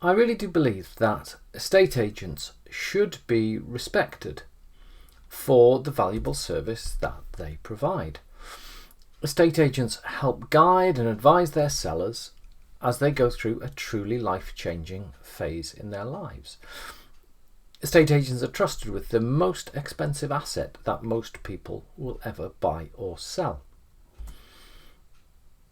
I really do believe that estate agents should be respected for the valuable service that they provide. Estate agents help guide and advise their sellers as they go through a truly life-changing phase in their lives. Estate agents are trusted with the most expensive asset that most people will ever buy or sell.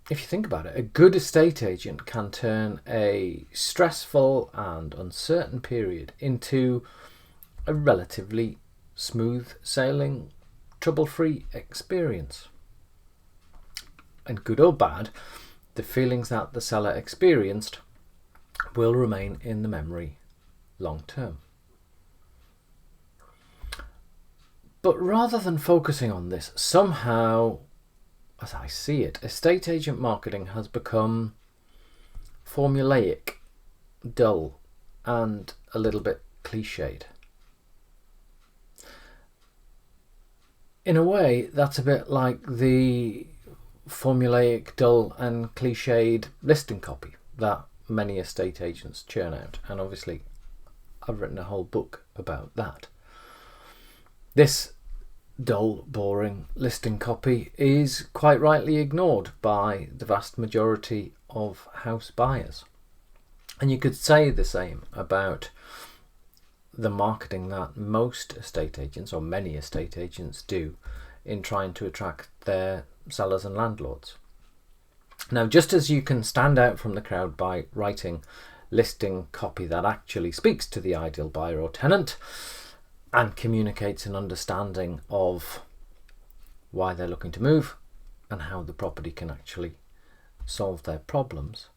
If you think about it, a good estate agent can turn a stressful and uncertain period into a relatively smooth sailing, trouble-free experience. And good or bad, the feelings that the seller experienced will remain in the memory long term. But rather than focusing on this, somehow, as I see it, estate agent marketing has become formulaic, dull, and a little bit cliched. In a way, that's a bit like the formulaic, dull, and cliched listing copy that many estate agents churn out. And obviously, I've written a whole book about that. This dull, boring listing copy is quite rightly ignored by the vast majority of house buyers. And you could say the same about the marketing that most estate agents, or many estate agents, do in trying to attract their sellers and landlords. Now, just as you can stand out from the crowd by writing listing copy that actually speaks to the ideal buyer or tenant and communicates an understanding of why they're looking to move and how the property can actually solve their problems,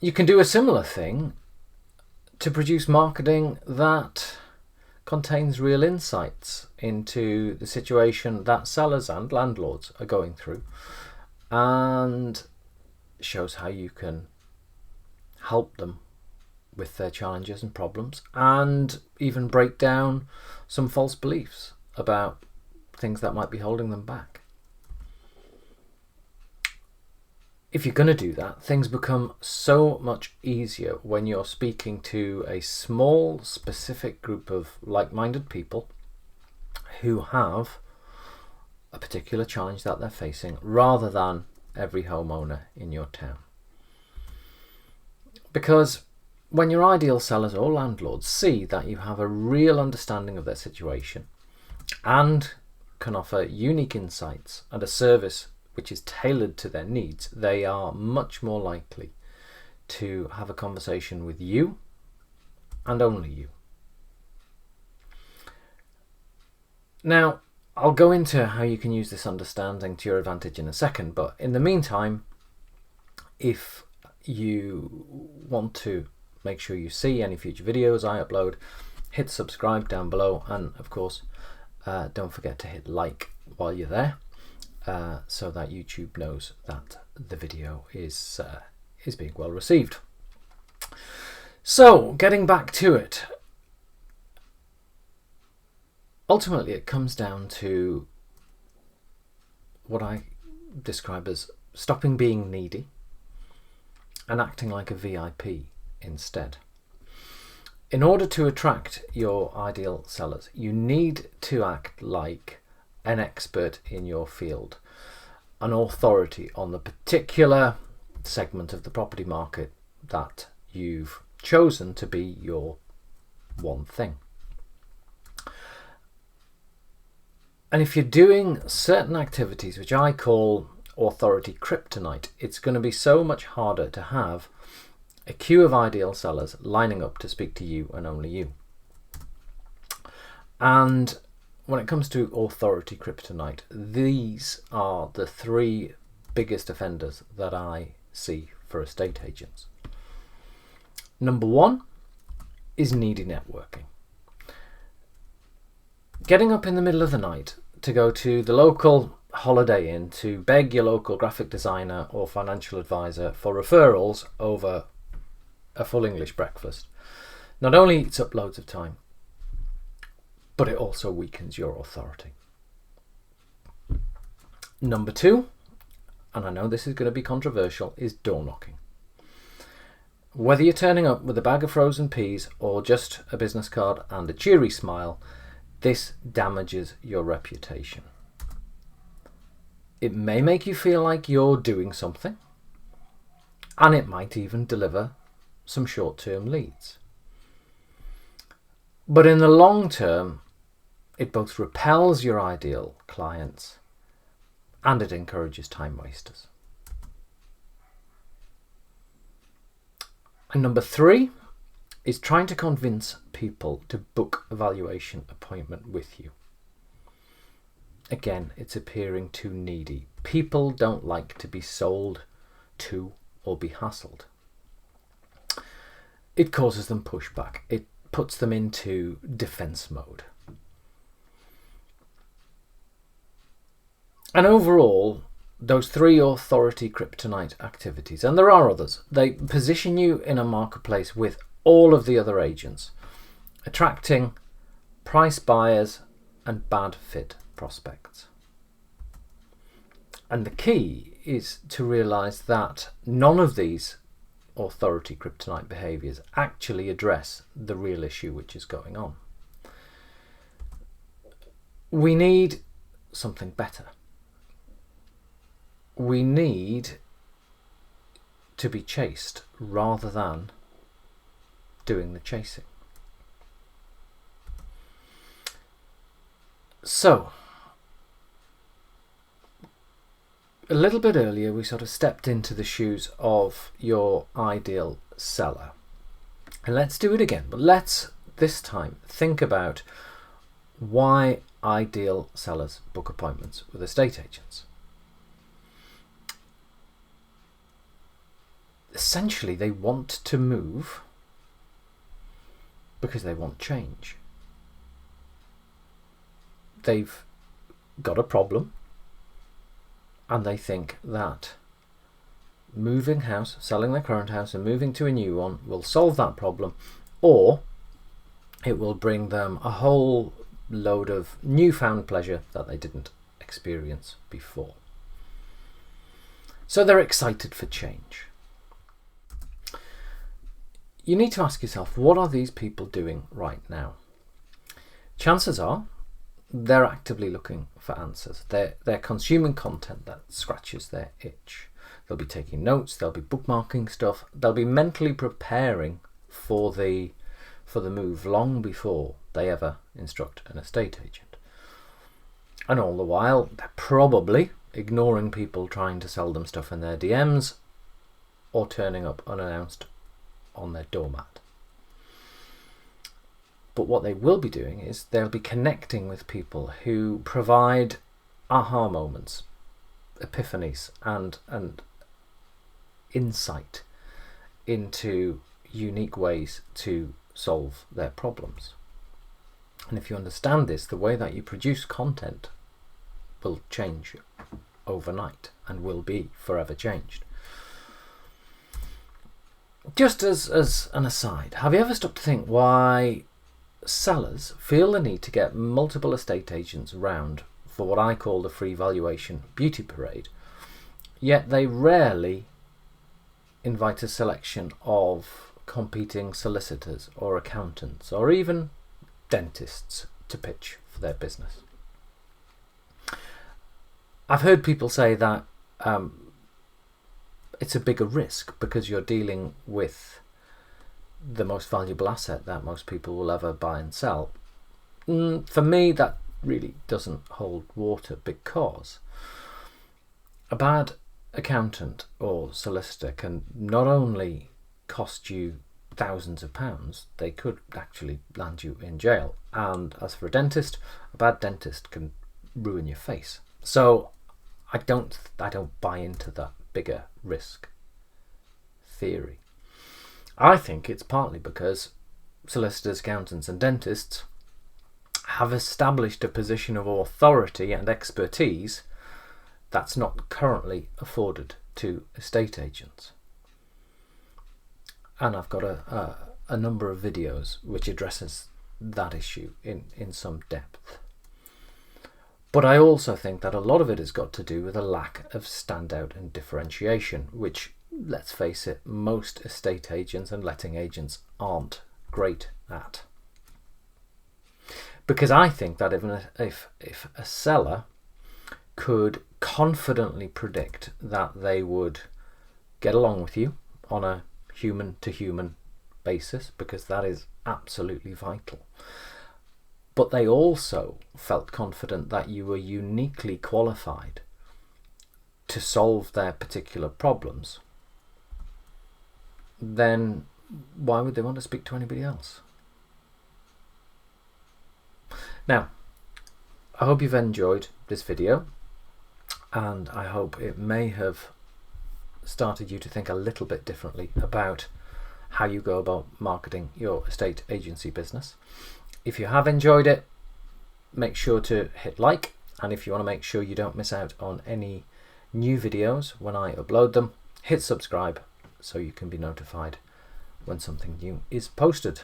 you can do a similar thing to produce marketing that contains real insights into the situation that sellers and landlords are going through and shows how you can help them with their challenges and problems, and even break down some false beliefs about things that might be holding them back. If you're going to do that, things become so much easier when you're speaking to a small, specific group of like-minded people who have a particular challenge that they're facing, rather than every homeowner in your town. Because when your ideal sellers or landlords see that you have a real understanding of their situation and can offer unique insights and a service which is tailored to their needs, they are much more likely to have a conversation with you and only you. Now, I'll go into how you can use this understanding to your advantage in a second, but in the meantime, if you want to make sure you see any future videos I upload, hit subscribe down below, and of course don't forget to hit like while you're there, so that YouTube knows that the video is being well received. So, getting back to it, ultimately it comes down to what I describe as stopping being needy and acting like a VIP instead. In order to attract your ideal sellers, you need to act like an expert in your field, an authority on the particular segment of the property market that you've chosen to be your one thing. And if you're doing certain activities, which I call authority kryptonite, it's going to be so much harder to have a queue of ideal sellers lining up to speak to you and only you. And when it comes to authority kryptonite, these are the three biggest offenders that I see for estate agents. Number one is needy networking. Getting up in the middle of the night to go to the local Holiday Inn to beg your local graphic designer or financial advisor for referrals over a full English breakfast not only eats up loads of time, but it also weakens your authority. Number two, and I know this is going to be controversial, is door knocking. Whether you're turning up with a bag of frozen peas or just a business card and a cheery smile, this damages your reputation. It may make you feel like you're doing something, and it might even deliver some short-term leads. But in the long term, it both repels your ideal clients and it encourages time wasters. And number 3 is trying to convince people to book a valuation appointment with you. Again, it's appearing too needy. People don't like to be sold to or be hassled. It causes them pushback. It puts them into defense mode. And overall, those 3 authority kryptonite activities, and there are others, they position you in a marketplace with all of the other agents, attracting price buyers and bad fit prospects. And the key is to realize that none of these authority kryptonite behaviors actually address the real issue which is going on. We need something better. We need to be chased rather than doing the chasing. So, a little bit earlier we sort of stepped into the shoes of your ideal seller. And let's do it again, but let's this time think about why ideal sellers book appointments with estate agents. Essentially, they want to move because they want change. They've got a problem and they think that moving house, selling their current house and moving to a new one will solve that problem, or it will bring them a whole load of newfound pleasure that they didn't experience before. So they're excited for change. You need to ask yourself, what are these people doing right now? Chances are they're actively looking for answers. They're consuming content that scratches their itch. They'll be taking notes, they'll be bookmarking stuff, they'll be mentally preparing for the move long before they ever instruct an estate agent. And all the while, they're probably ignoring people trying to sell them stuff in their DMs or turning up unannounced on their doormat. But what they will be doing is they'll be connecting with people who provide aha moments, epiphanies, and insight into unique ways to solve their problems. And if you understand this, the way that you produce content will change overnight and will be forever changed. Just as an aside, have you ever stopped to think why sellers feel the need to get multiple estate agents round for what I call the free valuation beauty parade, yet they rarely invite a selection of competing solicitors or accountants or even dentists to pitch for their business? I've heard people say that it's a bigger risk because you're dealing with the most valuable asset that most people will ever buy and sell. For me, that really doesn't hold water, because a bad accountant or solicitor can not only cost you thousands of pounds, they could actually land you in jail. And as for a dentist, a bad dentist can ruin your face. So I don't buy into that bigger risk theory. I think it's partly because solicitors, accountants and dentists have established a position of authority and expertise that's not currently afforded to estate agents. And I've got a number of videos which addresses that issue in some depth. But I also think that a lot of it has got to do with a lack of standout and differentiation, which let's face it, most estate agents and letting agents aren't great at. Because I think that if a seller could confidently predict that they would get along with you on a human-to-human basis, because that is absolutely vital, but they also felt confident that you were uniquely qualified to solve their particular problems, then why would they want to speak to anybody else? Now, I hope you've enjoyed this video, and I hope it may have started you to think a little bit differently about how you go about marketing your estate agency business. If you have enjoyed it, make sure to hit like, and if you want to make sure you don't miss out on any new videos when I upload them, hit subscribe so you can be notified when something new is posted.